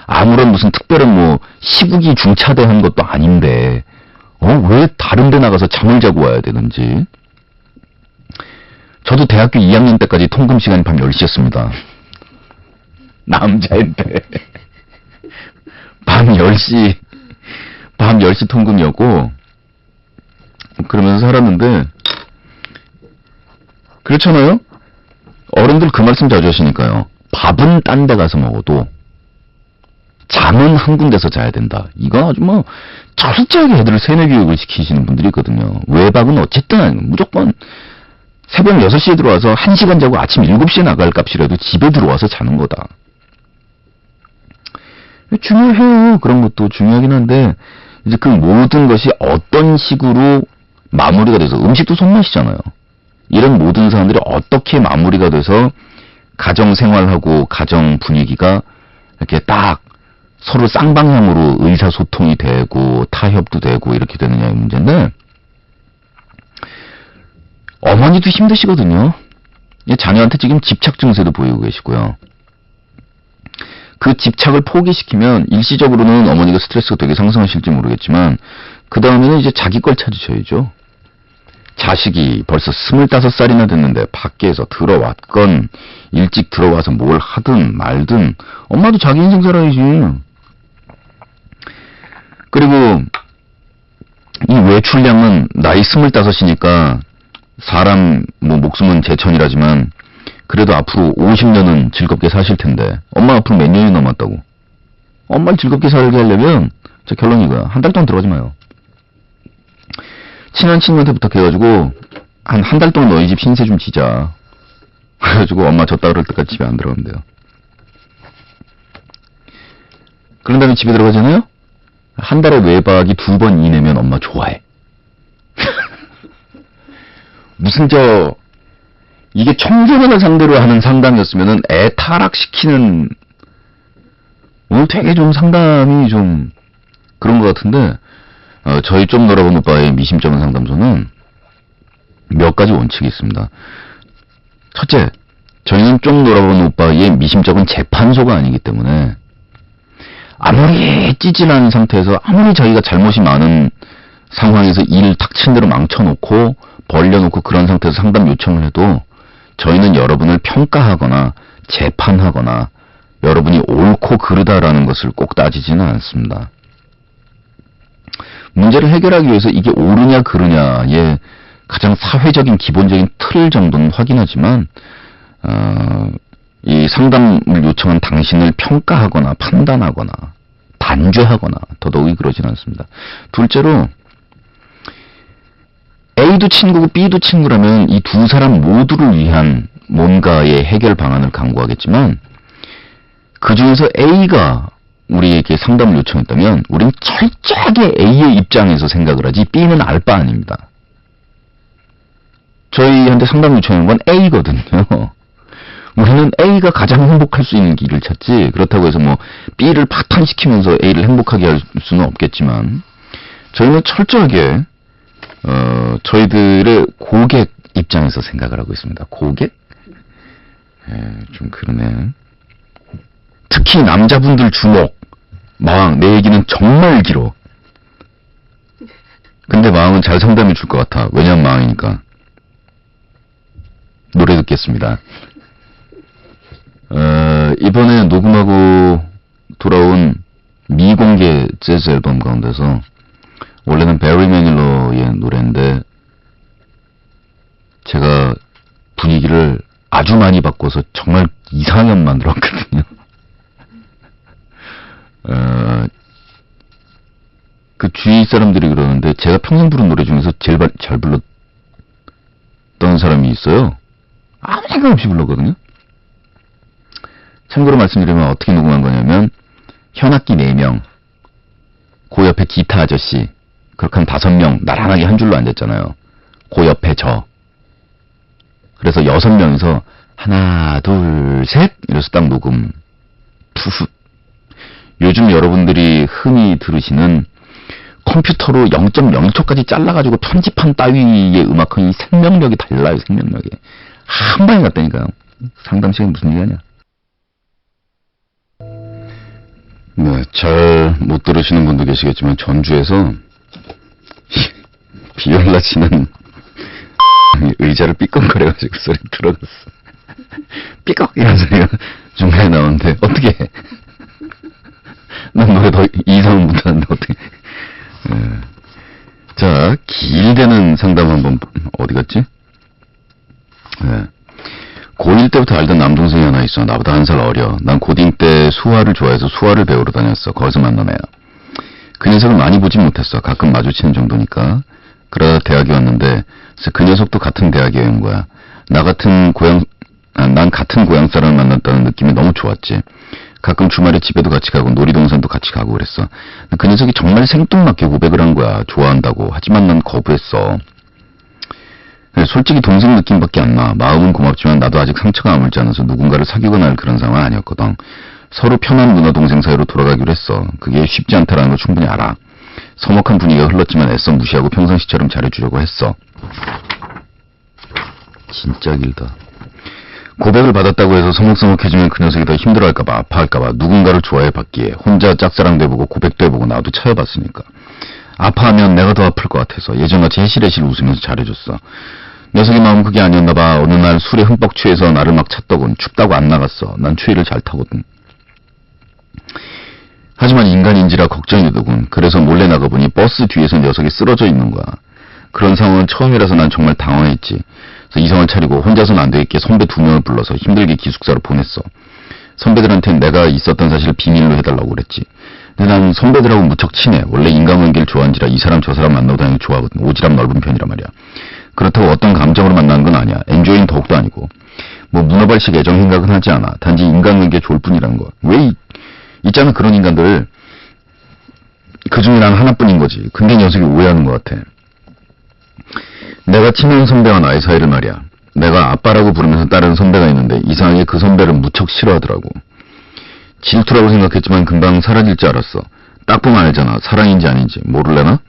아무런 무슨 특별한 뭐 시국이 중차대한 것도 아닌데 왜 다른 데 나가서 잠을 자고 와야 되는지. 저도 대학교 2학년 때까지 통금 시간이 밤 10시였습니다. 남자인데 밤 10시 통금이었고 그러면서 살았는데 그렇잖아요? 어른들 그 말씀 자주 하시니까요. 밥은 딴 데 가서 먹어도 잠은 한 군데서 자야 된다. 이건 아주 뭐 철저하게 애들을 세뇌 교육을 시키시는 분들이 있거든요. 외박은 어쨌든 무조건 새벽 6시에 들어와서 1시간 자고 아침 7시에 나갈 값이라도 집에 들어와서 자는 거다. 중요해요. 그런 것도 중요하긴 한데 이제 그 모든 것이 어떤 식으로 마무리가 돼서 음식도 손맛이잖아요. 이런 모든 사람들이 어떻게 마무리가 돼서 가정 생활하고 가정 분위기가 이렇게 딱 서로 쌍방향으로 의사소통이 되고 타협도 되고 이렇게 되느냐의 문제인데 어머니도 힘드시거든요. 자녀한테 지금 집착 증세도 보이고 계시고요. 그 집착을 포기시키면 일시적으로는 어머니가 스트레스가 되게 상승하실지 모르겠지만 그 다음에는 이제 자기 걸 찾으셔야죠. 자식이 벌써 25살이나 됐는데 밖에서 들어왔건 일찍 들어와서 뭘 하든 말든 엄마도 자기 인생 살아야지. 그리고 이 외출량은 나이 25이니까 사람 뭐 목숨은 제천이라지만 그래도 앞으로 50년은 즐겁게 사실 텐데 엄마 앞으로 몇 년이 남았다고. 엄마를 즐겁게 살게 하려면 저 결론이 이거야. 한 달 동안 들어가지 마요. 친한 친구한테 부탁해가지고 한 달 동안 너희 집 신세 좀 지자. 그래가지고 엄마 졌다 그럴 때까지 집에 안 들어가면 돼요. 그런 다음에 집에 들어가잖아요. 한 달에 외박이 2번 이내면 엄마 좋아해. 무슨 이게 청소년을 상대로 하는 상담이었으면은 애 타락시키는 오늘 되게 좀 상담이 좀 그런 것 같은데 저희 좀 놀아본 오빠의 미심쩍은 상담소는 몇 가지 원칙이 있습니다. 첫째, 저희는 좀 놀아본 오빠의 미심쩍은 재판소가 아니기 때문에 아무리 찌질한 상태에서 아무리 자기가 잘못이 많은 상황에서 일 닥친 대로 망쳐놓고 벌려놓고 그런 상태에서 상담 요청을 해도 저희는 여러분을 평가하거나 재판하거나 여러분이 옳고 그르다라는 것을 꼭 따지지는 않습니다. 문제를 해결하기 위해서 이게 옳으냐 그르냐의 가장 사회적인 기본적인 틀 정도는 확인하지만 이 상담을 요청한 당신을 평가하거나 판단하거나 단죄하거나 더더욱이 그러진 않습니다. 둘째로 A도 친구고 B도 친구라면 이 두 사람 모두를 위한 뭔가의 해결 방안을 강구하겠지만 그 중에서 A가 우리에게 상담을 요청했다면 우린 철저하게 A의 입장에서 생각을 하지 B는 알 바 아닙니다. 저희한테 상담 요청한 건 A거든요. 우리는 A가 가장 행복할 수 있는 길을 찾지 그렇다고 해서 뭐 B를 파탄시키면서 A를 행복하게 할 수는 없겠지만 저희는 철저하게 저희들의 고객 입장에서 생각을 하고 있습니다. 고객? 좀 그러네. 특히 남자분들 주목. 마왕, 내 얘기는 정말 길어. 근데 마왕은 잘 상담해 줄 것 같아. 왜냐면 마왕이니까. 노래 듣겠습니다. 이번에 녹음하고 돌아온 미공개 재즈 앨범 가운데서 원래는 베리 매닐러의 노래인데 제가 분위기를 아주 많이 바꿔서 정말 이상하게 만들었거든요. 그 주위 사람들이 그러는데 제가 평생 부른 노래 중에서 제일 잘 불렀던 사람이 있어요. 아무 생각 없이 불렀거든요. 참고로 말씀드리면 어떻게 녹음한 거냐면 현악기 4명, 그 옆에 기타 아저씨, 그렇게 한 5명 나란하게 한 줄로 앉았잖아요. 그 옆에 저. 그래서 6명이서 하나, 둘, 셋 이래서 딱 녹음. 푸후. 요즘 여러분들이 흔히 들으시는 컴퓨터로 0.0초까지 잘라가지고 편집한 따위의 음악은 이 생명력이 달라요. 생명력이. 한 방에 갔다니까요. 상담 시간에 무슨 얘기하냐. 네, 잘 못 들으시는 분도 계시겠지만 전주에서 비올라 치는 의자를 삐걱거려가지고 소리 들어갔어. 삐걱 이런 소리가 중간에 나오는데 어떻게 해? 난 노래 더 이상은 못하는데 어떻게 자, 길게는 상담 한번 어디 갔지? 고1 때부터 알던 남동생이 하나 있어. 나보다 1살 어려. 난 고딩 때 수화를 좋아해서 수화를 배우러 다녔어. 거기서 만난 애야. 그 녀석을 많이 보진 못했어. 가끔 마주치는 정도니까. 그러다 대학에 왔는데 그 녀석도 같은 대학에 온 거야. 난 같은 고향 사람을 만났다는 느낌이 너무 좋았지. 가끔 주말에 집에도 같이 가고 놀이동산도 같이 가고 그랬어. 그 녀석이 정말 생뚱맞게 고백을 한 거야. 좋아한다고. 하지만 난 거부했어. 솔직히 동생 느낌밖에 안 나. 마음은 고맙지만 나도 아직 상처가 아물지 않아서 누군가를 사귀거나 할 그런 상황은 아니었거든. 서로 편한 누나 동생 사이로 돌아가기로 했어. 그게 쉽지 않다라는 걸 충분히 알아. 서먹한 분위기가 흘렀지만 애써 무시하고 평상시처럼 잘해주려고 했어. 진짜 길다. 고백을 받았다고 해서 서먹서먹해지면 그 녀석이 더 힘들어할까봐, 아파할까봐 누군가를 좋아해 받기에 혼자 짝사랑도 해보고 고백도 해보고 나도 차여봤으니까. 아파하면 내가 더 아플 것 같아서 예전같이 해실해실 웃으면서 잘해줬어. 녀석의 마음은 그게 아니었나봐. 어느 날 술에 흠뻑 취해서 나를 막 찾더군. 춥다고 안 나갔어. 난 추위를 잘 타거든. 하지만 인간인지라 걱정이 되더군. 그래서 몰래 나가보니 버스 뒤에서 녀석이 쓰러져 있는 거야. 그런 상황은 처음이라서 난 정말 당황했지. 그래서 이성을 차리고 혼자서는 안 되겠게 선배 2명을 불러서 힘들게 기숙사로 보냈어. 선배들한테는 내가 있었던 사실을 비밀로 해달라고 그랬지. 근데 난 선배들하고 무척 친해. 원래 인간관계를 좋아한지라 이 사람 저 사람 만나고 다니는 거 좋아하거든. 오지랖 넓은 편이란 말이야. 그렇다고 어떤 감정으로 만나는 건 아니야. 엔조이는 더욱도 아니고. 뭐 문어발식 애정 생각은 하지 않아. 단지 인간관계에 좋을 뿐이라는 거. 왜 있잖아 그런 인간들. 그중에 난 하나뿐인 거지. 근데 녀석이 오해하는 것 같아. 내가 친한 선배와 나의 사이를 말이야. 내가 아빠라고 부르면서 따르는 선배가 있는데 이상하게 그 선배를 무척 싫어하더라고. 질투라고 생각했지만 금방 사라질 줄 알았어. 딱 보면 알잖아. 사랑인지 아닌지. 모를래나?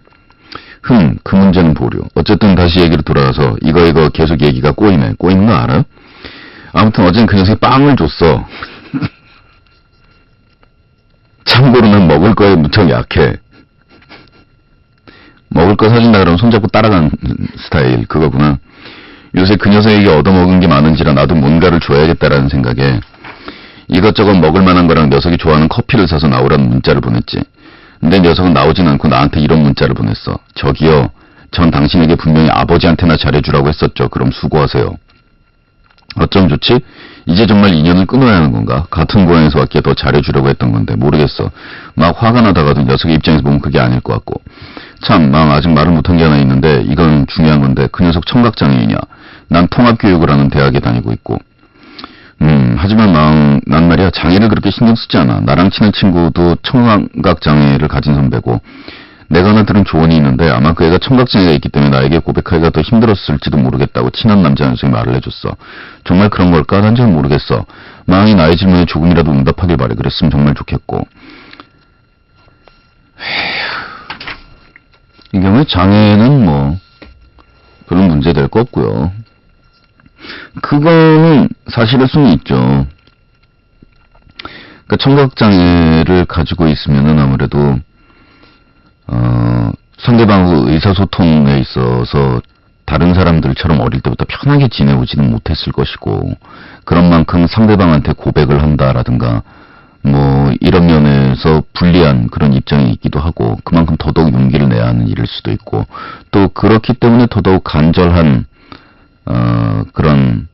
그 문제는 보류. 어쨌든 다시 얘기로 돌아가서 이거 계속 얘기가 꼬이네. 꼬이는 거 알아? 아무튼 어젠 그 녀석이 빵을 줬어. 참고로 난 먹을 거에 무척 약해. 먹을 거 사준다 그러면 손잡고 따라가는 스타일. 그거구나. 요새 그 녀석에게 얻어먹은 게 많은지라 나도 뭔가를 줘야겠다라는 생각에 이것저것 먹을 만한 거랑 녀석이 좋아하는 커피를 사서 나오라는 문자를 보냈지. 근데 녀석은 나오진 않고 나한테 이런 문자를 보냈어. 저기요. 전 당신에게 분명히 아버지한테나 잘해주라고 했었죠. 그럼 수고하세요. 어쩜 좋지? 이제 정말 인연을 끊어야 하는 건가? 같은 고향에서 왔기에 더 잘해주려고 했던 건데 모르겠어. 막 화가 나다가도 녀석의 입장에서 보면 그게 아닐 것 같고. 참, 아직 말을 못한 게 하나 있는데 이건 중요한 건데 그 녀석 청각장애인이야. 난 통합교육을 하는 대학에 다니고 있고. 하지만 난 말이야 장애를 그렇게 신경 쓰지 않아. 나랑 친한 친구도 청각장애를 가진 선배고 내가 하나 들은 조언이 있는데 아마 그 애가 청각장애가 있기 때문에 나에게 고백하기가 더 힘들었을지도 모르겠다고 친한 남자 녀석이 말을 해줬어. 정말 그런 걸까? 난 잘 모르겠어. 마왕이 나의 질문에 조금이라도 응답하길 바래. 그랬으면 정말 좋겠고. 이 경우에 장애는 뭐 그런 문제 될 거 없고요. 그거는 사실일 수는 있죠. 그러니까 청각장애를 가지고 있으면은 아무래도 상대방의 의사소통에 있어서 다른 사람들처럼 어릴 때부터 편하게 지내오지는 못했을 것이고, 그런 만큼 상대방한테 고백을 한다라든가 뭐 이런 면에서 불리한 그런 입장이 있기도 하고, 그만큼 더더욱 용기를 내야 하는 일일 수도 있고, 또 그렇기 때문에 더더욱 간절한 그런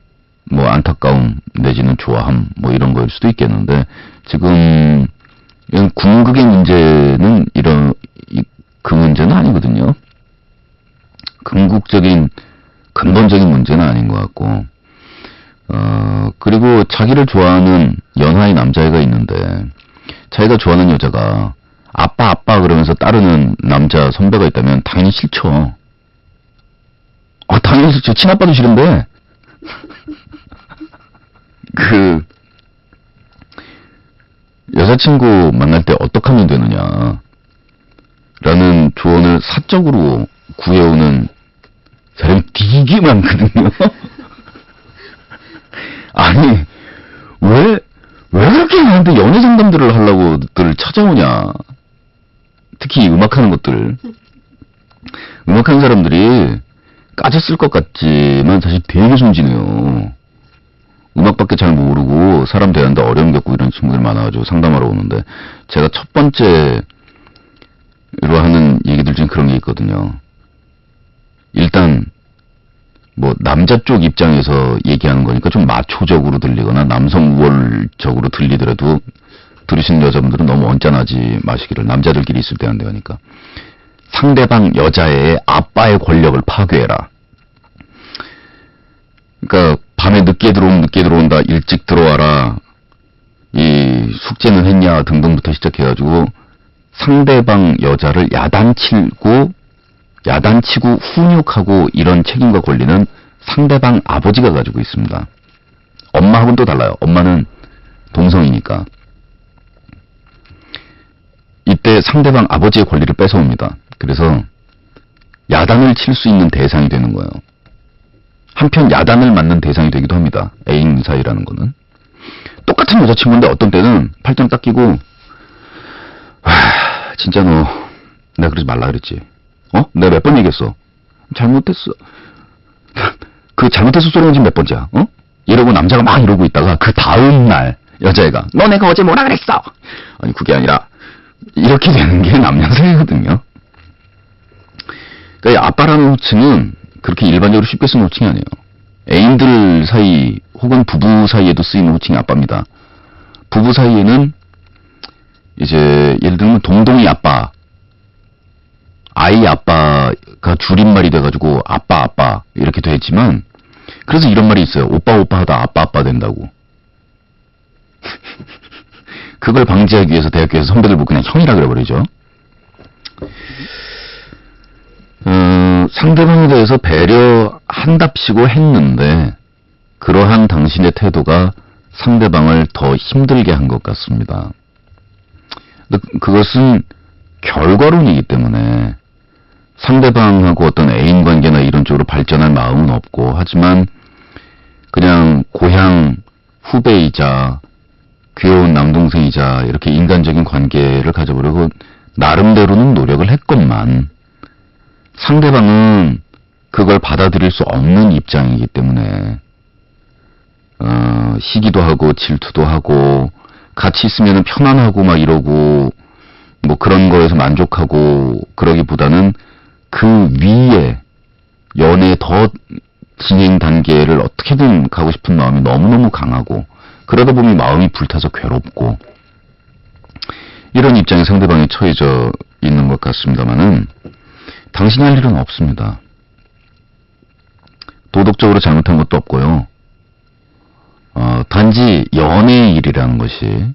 뭐 안타까움 내지는 좋아함 뭐 이런 거일 수도 있겠는데, 지금 궁극의 문제는 그 문제는 아니거든요. 궁극적인 근본적인 문제는 아닌 것 같고, 그리고 자기를 좋아하는 연하의 남자애가 있는데, 자기가 좋아하는 여자가 아빠 그러면서 따르는 남자 선배가 있다면 당연히 싫죠. 당연히 싫죠. 친아빠도 싫은데 그 여자친구 만날 때 어떻게 하면 되느냐 라는 조언을 사적으로 구해오는 사람이 되게 많거든요. 아니, 왜 그렇게 나한테 연애 상담들을 하려고들 찾아오냐. 특히 음악하는 것들. 음악하는 사람들이 까졌을 것 같지만 사실 되게 순진해요. 음악밖에 잘 모르고 사람 대하는데 어려움 겪고 이런 친구들이 많아가지고 상담하러 오는데, 제가 첫 번째로 하는 얘기들 중에 그런 게 있거든요. 일단 뭐 남자 쪽 입장에서 얘기하는 거니까 좀 마초적으로 들리거나 남성 우월적으로 들리더라도 들으시는 여자분들은 너무 언짢아하지 마시기를. 남자들끼리 있을 때 한대 하니까. 상대방 여자의 아빠의 권력을 파괴해라. 그러니까 밤에 늦게 들어오면 늦게 들어온다, 일찍 들어와라, 이 숙제는 했냐 등등부터 시작해가지고 상대방 여자를 야단치고 훈육하고 이런 책임과 권리는 상대방 아버지가 가지고 있습니다. 엄마하고는 또 달라요. 엄마는 동성이니까. 이때 상대방 아버지의 권리를 뺏어옵니다. 그래서 야단을 칠 수 있는 대상이 되는 거예요. 한편 야단을 맞는 대상이 되기도 합니다. 애인 사이라는 거는. 똑같은 여자친구인데 어떤 때는 팔짱 딱 끼고, 진짜 너 내가 그러지 말라 그랬지. 내가 몇 번 얘기했어. 잘못했어. 그 잘못했어 소리는 지금 몇 번째야. 이러고 남자가 막 이러고 있다가 그 다음 날 여자애가 너 내가 어제 뭐라 그랬어. 아니 그게 아니라 이렇게 되는 게 남녀 사이거든요. 그러니까 아빠라는 호칭은 그렇게 일반적으로 쉽게 쓰는 호칭이 아니에요. 애인들 사이 혹은 부부 사이에도 쓰이는 호칭이 아빠입니다. 부부 사이에는 이제 예를 들면 동동이 아빠, 아이 아빠가 줄임말이 돼가지고 아빠 이렇게 되지만, 그래서 이런 말이 있어요. 오빠 하다 아빠 된다고. 그걸 방지하기 위해서 대학교에서 선배들 보고 그냥 형이라 그래버리죠. 상대방에 대해서 배려한답시고 했는데 그러한 당신의 태도가 상대방을 더 힘들게 한 것 같습니다. 그것은 결과론이기 때문에 상대방하고 어떤 애인 관계나 이런 쪽으로 발전할 마음은 없고, 하지만 그냥 고향 후배이자 귀여운 남동생이자 이렇게 인간적인 관계를 가져보려고 나름대로는 노력을 했건만, 상대방은 그걸 받아들일 수 없는 입장이기 때문에 시기도 하고 질투도 하고 같이 있으면 편안하고 막 이러고 뭐 그런 거에서 만족하고, 그러기보다는 그 위에 연애 더 진행 단계를 어떻게든 가고 싶은 마음이 너무너무 강하고, 그러다 보면 마음이 불타서 괴롭고, 이런 입장에 상대방이 처해져 있는 것 같습니다만은 당신이 할 일은 없습니다. 도덕적으로 잘못한 것도 없고요. 단지 연애의 일이라는 것이,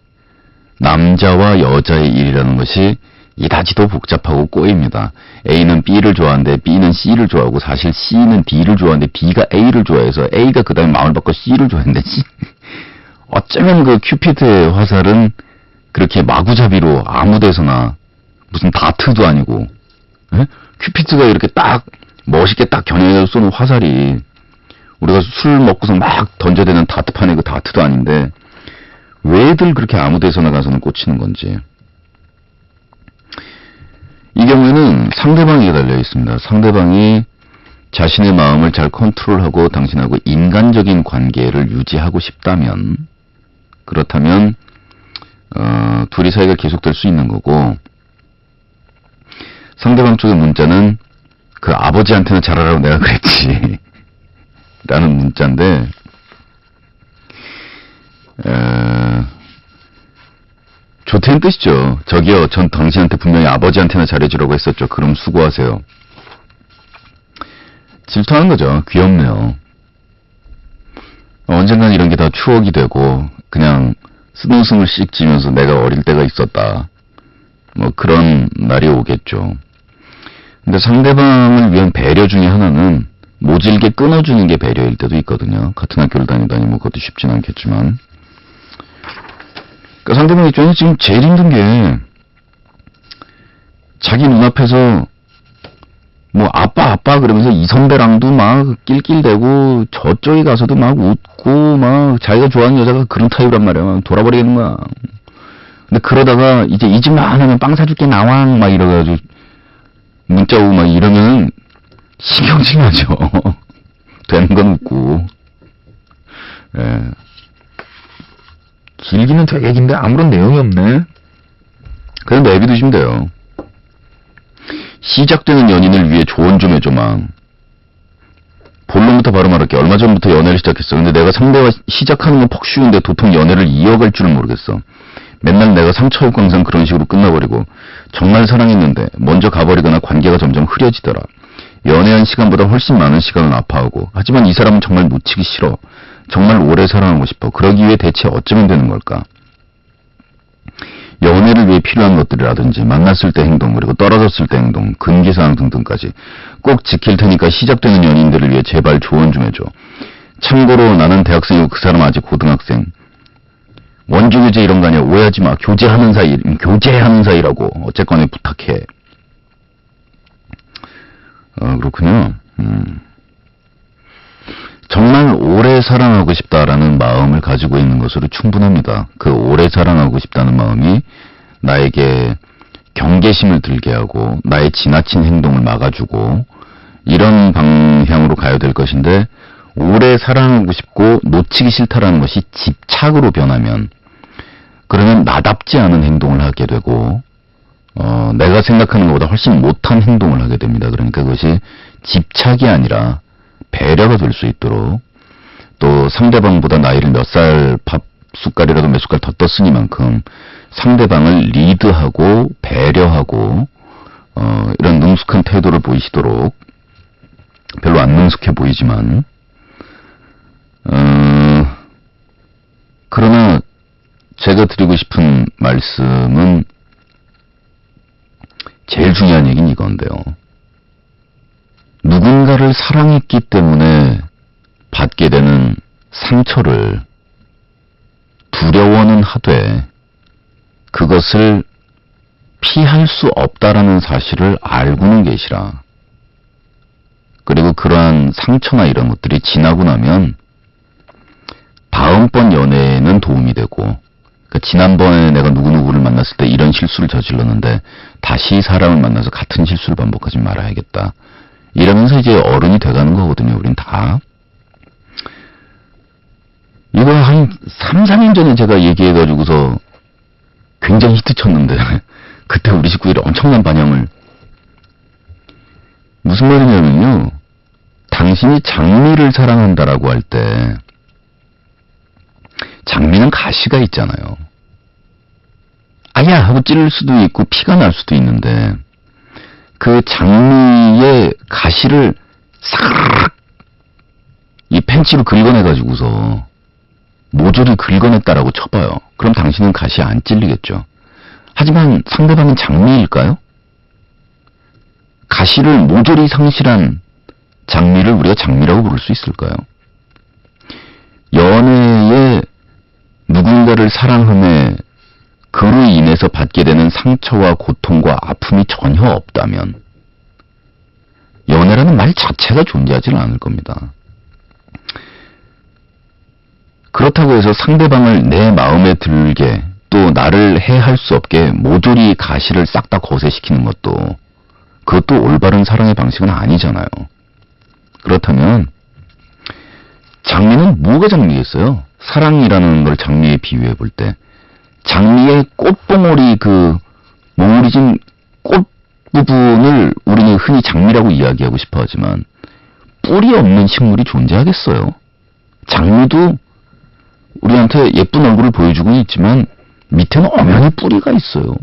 남자와 여자의 일이라는 것이 이다지도 복잡하고 꼬입니다. A는 B를 좋아하는데 B는 C를 좋아하고, 사실 C는 D를 좋아하는데 D가 A를 좋아해서 A가 그 다음에 마음을 바꿔 C를 좋아했는데 어쩌면 그 큐피드의 화살은 그렇게 마구잡이로 아무 데서나, 무슨 다트도 아니고, 큐피드가 이렇게 딱 멋있게 딱 겨냥해서 쏘는 화살이 우리가 술 먹고서 막 던져대는 다트판의 그 다트도 아닌데 왜들 그렇게 아무 데서나 가서는 꽂히는 건지. 이 경우에는 상대방에게 달려 있습니다. 상대방이 자신의 마음을 잘 컨트롤하고 당신하고 인간적인 관계를 유지하고 싶다면, 그렇다면 둘이 사이가 계속될 수 있는 거고, 상대방 쪽의 문자는 그 아버지한테는 잘하라고 내가 그랬지 라는 문자인데, 좋다는 뜻이죠. 저기요, 전 당신한테 분명히 아버지한테나 잘해주라고 했었죠. 그럼 수고하세요. 질투하는 거죠. 귀엽네요. 언젠간 이런 게 다 추억이 되고 그냥 쓴웃음을 씩 지면서 내가 어릴 때가 있었다, 뭐 그런 날이 오겠죠. 근데 상대방을 위한 배려 중에 하나는 모질게 끊어주는 게 배려일 때도 있거든요. 같은 학교를 다니다니 뭐 그것도 쉽진 않겠지만, 그러니까 상대방 입장에서 지금 제일 힘든 게 자기 눈앞에서 뭐 아빠 그러면서 이 선배랑도 막 낄낄대고 저쪽에 가서도 막 웃고 막 자기가 좋아하는 여자가 그런 타입이란 말이야. 막 돌아버리겠는 거야. 근데 그러다가 이제 이 집만 하면 빵 사줄게 나왕 막 이래가지고 문자 오고 막 이러면 신경질 나죠. 되는 건 웃고. 예. 길기는 되게 긴데 아무런 내용이 없네. 그냥 내비두시면 돼요. 시작되는 연인을 위해 조언 좀 해줘, 망. 본론부터 바로 말할게. 얼마 전부터 연애를 시작했어. 근데 내가 상대와 시작하는 건 퍽 쉬운데 도통 연애를 이어갈 줄은 모르겠어. 맨날 내가 상처받고 항상 그런 식으로 끝나버리고, 정말 사랑했는데 먼저 가버리거나 관계가 점점 흐려지더라. 연애한 시간보다 훨씬 많은 시간을 아파하고, 하지만 이 사람은 정말 놓치기 싫어. 정말 오래 사랑하고 싶어. 그러기 위해 대체 어쩌면 되는 걸까? 연애를 위해 필요한 것들이라든지 만났을 때 행동, 그리고 떨어졌을 때 행동, 금기사항 등등까지 꼭 지킬 테니까 시작되는 연인들을 위해 제발 조언 좀 해줘. 참고로 나는 대학생이고 그 사람 아직 고등학생. 원주교제 이런 거 아니야. 오해하지 마. 교제하는 사이라고. 어쨌거나 부탁해. 그렇군요. 정말 오래 사랑하고 싶다라는 마음을 가지고 있는 것으로 충분합니다. 그 오래 사랑하고 싶다는 마음이 나에게 경계심을 들게 하고 나의 지나친 행동을 막아주고 이런 방향으로 가야 될 것인데, 오래 사랑하고 싶고 놓치기 싫다라는 것이 집착으로 변하면, 그러면 나답지 않은 행동을 하게 되고 내가 생각하는 것보다 훨씬 못한 행동을 하게 됩니다. 그러니까 그것이 집착이 아니라 배려가 될 수 있도록, 또 상대방보다 나이를 몇 살 밥 숟갈이라도 몇 숟갈 더 떴으니만큼 상대방을 리드하고 배려하고 이런 능숙한 태도를 보이시도록, 별로 안 능숙해 보이지만 그러나 제가 드리고 싶은 말씀은, 제일 중요한 얘기는 이건데요. 누군가를 사랑했기 때문에 받게 되는 상처를 두려워는 하되 그것을 피할 수 없다라는 사실을 알고는 계시라. 그리고 그러한 상처나 이런 것들이 지나고 나면 다음번 연애에는 도움이 되고, 그러니까 지난번에 내가 누구누구를 만났을 때 이런 실수를 저질렀는데 다시 사람을 만나서 같은 실수를 반복하지 말아야겠다. 이러면서 이제 어른이 돼가는 거거든요. 우린 다. 이거 한 3, 4년 전에 제가 얘기해가지고서 굉장히 히트 쳤는데 그때 우리 식구들이 엄청난 반향을. 무슨 말이냐면요, 당신이 장미를 사랑한다라고 할 때 장미는 가시가 있잖아요. 아야 하고 찌를 수도 있고 피가 날 수도 있는데, 그 장미의 가시를 싹 이 펜치로 긁어내가지고서 모조리 긁어냈다라고 쳐봐요. 그럼 당신은 가시에 안 찔리겠죠. 하지만 상대방은 장미일까요? 가시를 모조리 상실한 장미를 우리가 장미라고 부를 수 있을까요? 연애에 누군가를 사랑함에 그로 인해서 받게 되는 상처와 고통과 아픔이 전혀 없다면 연애라는 말 자체가 존재하지는 않을 겁니다. 그렇다고 해서 상대방을 내 마음에 들게 또 나를 해할 수 없게 모조리 가시를 싹 다 거세시키는 것도 그것도 올바른 사랑의 방식은 아니잖아요. 그렇다면 장미는 뭐가 장미겠어요? 사랑이라는 걸 장미에 비유해 볼 때 장미의 꽃봉오리 그 몽우리진 꽃 부분을 우리는 흔히 장미라고 이야기하고 싶어 하지만 뿌리 없는 식물이 존재하겠어요? 장미도 우리한테 예쁜 얼굴을 보여주고는 있지만 밑에는 엄연히 뿌리가 있어요.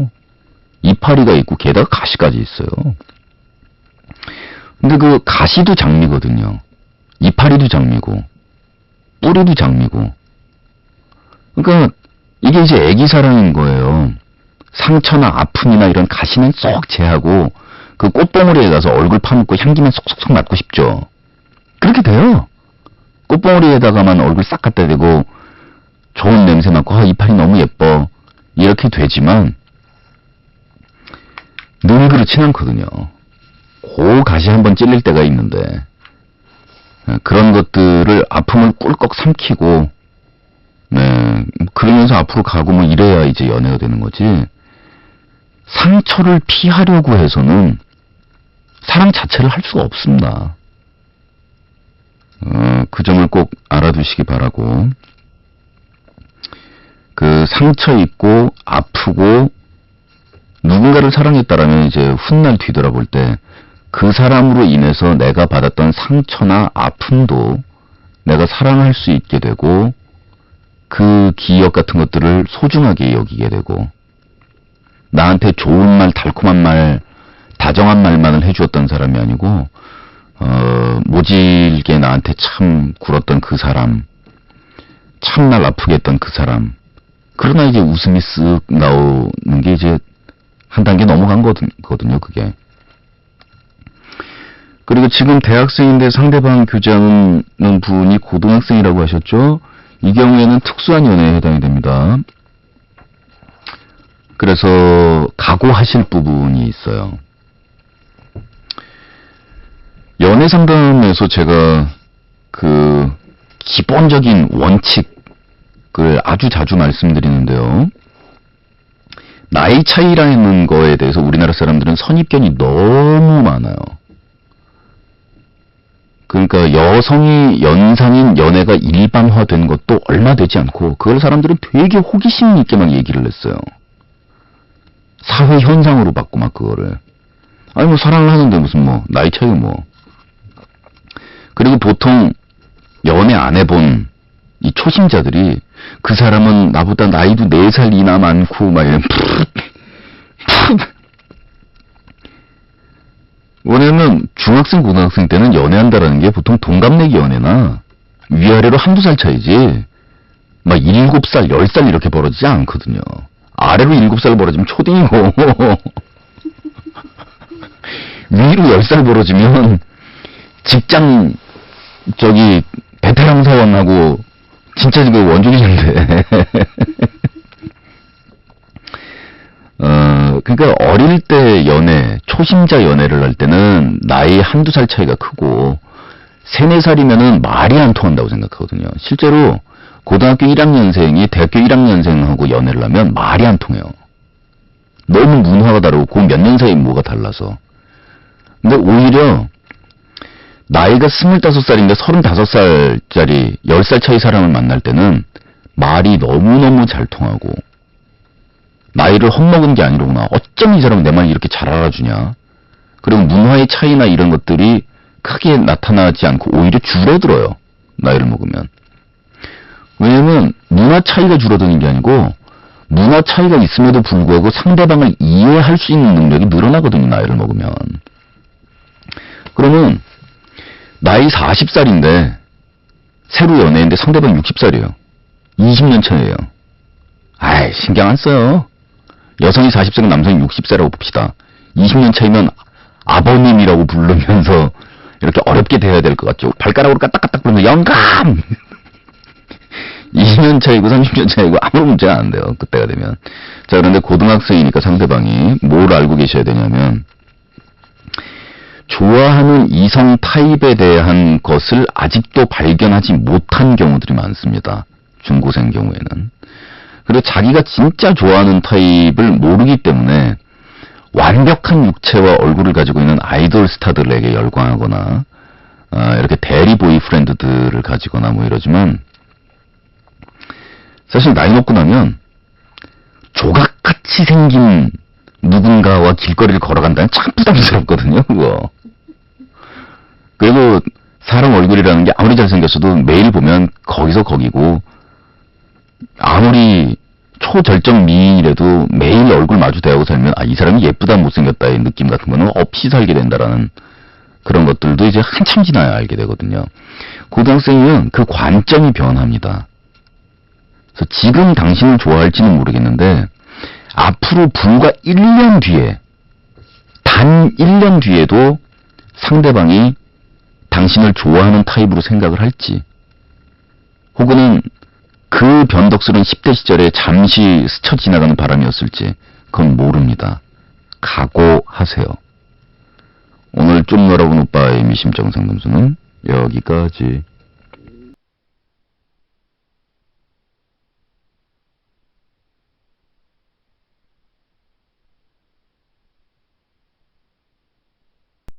이파리가 있고 게다가 가시까지 있어요. 근데 그 가시도 장미거든요. 이파리도 장미고 뿌리도 장미고. 그러니까 이게 이제 애기 사랑인 거예요. 상처나 아픔이나 이런 가시는 쏙 제하고 그 꽃봉오리에 가서 얼굴 파묻고 향기만 쏙쏙쏙 맡고 싶죠. 그렇게 돼요. 꽃봉오리에다가만 얼굴 싹 갖다 대고 좋은 냄새 맡고 이파리 너무 예뻐 이렇게 되지만 늘 그렇진 않거든요. 고 가시 한번 찔릴 때가 있는데 그런 것들을 아픔을 꿀꺽 삼키고 그러면서 앞으로 가고 뭐 이래야 이제 연애가 되는 거지. 상처를 피하려고 해서는 사랑 자체를 할 수가 없습니다. 그 점을 꼭 알아두시기 바라고. 그 상처 있고 아프고 누군가를 사랑했다라면 이제 훗날 뒤돌아볼 때 그 사람으로 인해서 내가 받았던 상처나 아픔도 내가 사랑할 수 있게 되고 그 기억 같은 것들을 소중하게 여기게 되고 나한테 좋은 말, 달콤한 말, 다정한 말만을 해주었던 사람이 아니고 모질게 나한테 참 굴었던 그 사람, 참날 아프게 했던 그 사람. 그러나 이제 웃음이 쓱 나오는 게 이제 한 단계 넘어간 거거든요, 그게. 그리고 지금 대학생인데 상대방 교제하는 분이 고등학생이라고 하셨죠? 이 경우에는 특수한 연애에 해당이 됩니다. 그래서 각오하실 부분이 있어요. 연애 상담에서 제가 그 기본적인 원칙을 아주 자주 말씀드리는데요. 나이 차이라는 거에 대해서 우리나라 사람들은 선입견이 너무 많아요. 그러니까 여성이 연상인 연애가 일반화된 것도 얼마 되지 않고 그걸 사람들은 되게 호기심 있게 막 얘기를 했어요. 사회 현상으로 봤고 막 그거를. 아니 뭐 사랑을 하는데 무슨 뭐 나이 차이 뭐. 그리고 보통 연애 안 해본 이 초심자들이 그 사람은 나보다 나이도 4살 이나 많고 막 이런 왜냐면 중학생 고등학생 때는 연애한다라는 게 보통 동갑내기 연애나 위아래로 한두 살 차이지 막 7살, 10살 이렇게 벌어지지 않거든요. 아래로 7살 벌어지면 초딩이고 위로 10살 벌어지면 직장 베테랑 사원하고 진짜 지금 원종이신데 그러니까 어릴 때 연애, 초심자 연애를 할 때는 나이 한두 살 차이가 크고 3, 4살이면은 말이 안 통한다고 생각하거든요. 실제로 고등학교 1학년생이 대학교 1학년생하고 연애를 하면 말이 안 통해요. 너무 문화가 다르고 그 몇 년 사이 뭐가 달라서. 근데 오히려 나이가 25살인데 35살짜리 10살 차이 사람을 만날 때는 말이 너무너무 잘 통하고 나이를 헛먹은 게 아니로구나. 어쩜 이 사람은 내 말을 이렇게 잘 알아주냐. 그리고 문화의 차이나 이런 것들이 크게 나타나지 않고 오히려 줄어들어요. 나이를 먹으면. 왜냐면 문화 차이가 줄어드는 게 아니고 문화 차이가 있음에도 불구하고 상대방을 이해할 수 있는 능력이 늘어나거든요. 나이를 먹으면. 그러면 나이 40살인데 새로 연애인데 상대방 60살이에요. 20년 차이에요. 아이 신경 안 써요. 여성이 40세고 남성이 60세라고 봅시다. 20년 차이면 아버님이라고 부르면서 이렇게 어렵게 대해야 될 것 같죠. 발가락으로 까딱까딱 부르면서 영감! 20년 차이고 30년 차이고 아무 문제가 안 돼요. 그때가 되면. 자, 그런데 고등학생이니까 상대방이 뭘 알고 계셔야 되냐면 좋아하는 이성 타입에 대한 것을 아직도 발견하지 못한 경우들이 많습니다. 중고생 경우에는. 그리고 자기가 진짜 좋아하는 타입을 모르기 때문에 완벽한 육체와 얼굴을 가지고 있는 아이돌 스타들에게 열광하거나 이렇게 대리 보이프렌드들을 가지거나 뭐 이러지만 사실 나이 먹고 나면 조각같이 생긴 누군가와 길거리를 걸어간다는 참 부담스럽거든요, 그거. 그리고 사람 얼굴이라는 게 아무리 잘생겼어도 매일 보면 거기서 거기고 아무리 초절정 미인이라도 매일 얼굴 마주 대하고 살면 이 사람이 예쁘다 못생겼다의 느낌 같은 거는 없이 살게 된다라는 그런 것들도 이제 한참 지나야 알게 되거든요. 고등학생이면 그 관점이 변합니다. 그래서 지금 당신을 좋아할지는 모르겠는데 앞으로 불과 1년 뒤에 단 1년 뒤에도 상대방이 당신을 좋아하는 타입으로 생각을 할지 혹은 그 변덕스러운 10대 시절에 잠시 스쳐 지나가는 바람이었을지 그건 모릅니다. 각오하세요. 오늘 좀 놀아본 오빠의 미심쩍은 상담소는 여기까지.